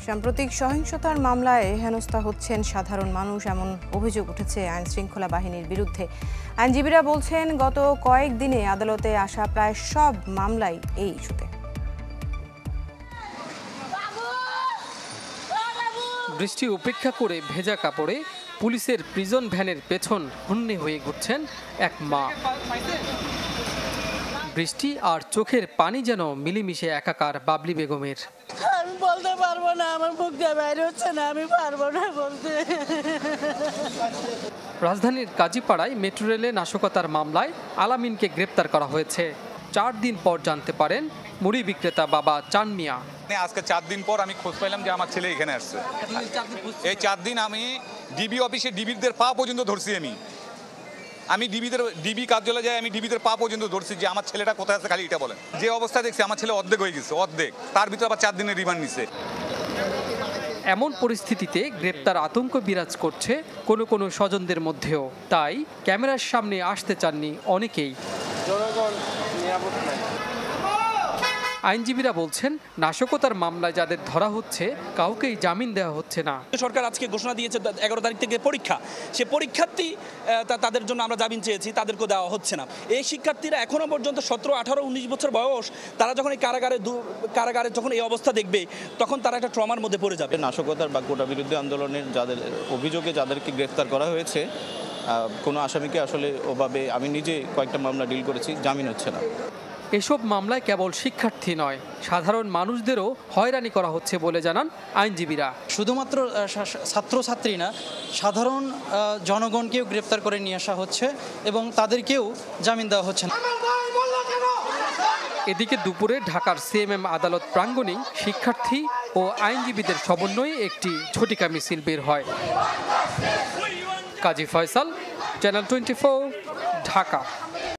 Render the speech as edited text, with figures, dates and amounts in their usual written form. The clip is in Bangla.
সাম্প্রতিক সহিংসতার মামলায় হেনস্থা হচ্ছেন সাধারণ মানুষ, এমন অভিযোগ উঠেছে আইন শৃঙ্খলা বাহিনীর বিরুদ্ধে। আইনজীবীরা বলছেন, গত কয়েকদিনে আদালতে আসা প্রায় সব মামলাই এই ইস্যুতে। বৃষ্টি উপেক্ষা করে ভেজা কাপড়ে পুলিশের প্রিজন ভ্যানের পেছন হন্যে হয়ে ঘুরছেন এক মা। বৃষ্টি আর চোখের পানি যেন মিলেমিশে একাকার বাবলি বেগমের। আমি বলতে পারবো না, আমার মুখ দিয়ে বাইরে হচ্ছে না, আমি পারবো না বলতে। রাজধানীর কাজীপাড়ায় মেট্রো রেলে নাশকতার মামলায় আলামিনকে গ্রেপ্তার করা হয়েছে। 4 দিন পর জানতে পারেন মুড়ি বিক্রেতা বাবা চান মিয়া। আজকে 4 দিন পর আমি খোঁজ পাইলাম যে আমার ছেলে এখানে আসছে। এই 4 দিন আমি ডিবি অফিসে ডিবিদের পা পর্যন্ত ধরছি। আমি ডিবি কার্যালয়ে যাই, আমি ডিবিদের পা পর্যন্ত ধরছি যে আমার ছেলেটা কোথায় আছে, খালি এটা বলেন। যে অবস্থা দেখছি আমার ছেলে অর্ধেক হয়ে গেছে, অর্ধেক। তার ভিতরে আবার 4 দিনের রিমান্ড নিছে। এমন পরিস্থিতিতে গ্রেপ্তার আতঙ্ক বিরাজ করছে কোনো কোনো স্বজনদের মধ্যেও। তাই ক্যামেরার সামনে আসতে চাননি অনেকেই। আইনজীবীরা বলছেন, নাশকতার মামলায় যাদের ধরা হচ্ছে কাউকেই জামিন দেওয়া হচ্ছে না। সরকার আজকে ঘোষণা দিয়েছে 11 তারিখ থেকে পরীক্ষা, সে পরীক্ষার্থী তাদের জন্য আমরা জামিন চেয়েছি, তাদেরকে দেওয়া হচ্ছে না। এই শিক্ষার্থীরা এখনো পর্যন্ত 17, 18, 19 বছর বয়স, তারা যখন এই কারাগারে যখন এই অবস্থা দেখবে, তখন তারা একটা ট্রমার মধ্যে পড়ে যাবে। নাশকতার বা কোটা বিরোধী আন্দোলনের যাদের অভিযোগে যাদেরকে গ্রেফতার করা হয়েছে, কোনো আসামিকে আসলে ওভাবে আমি নিজে কয়েকটা মামলা ডিল করেছি, জামিন হচ্ছে না। এসব মামলায় কেবল শিক্ষার্থী নয়, সাধারণ মানুষদেরও হয়রানি করা হচ্ছে বলে জানান আইনজীবীরা। শুধুমাত্র ছাত্রছাত্রী না, সাধারণ জনগণকেও গ্রেপ্তার করে নিয়ে আসা হচ্ছে এবং তাদেরকেও জামিন দেওয়া হচ্ছে না। এদিকে দুপুরে ঢাকার সিএমএম আদালত প্রাঙ্গণে শিক্ষার্থী ও আইনজীবীদের সমন্বয়ে একটি ঝটিকা মিছিল বের হয়। কাজী ফয়সাল, চ্যানেল 24, ঢাকা।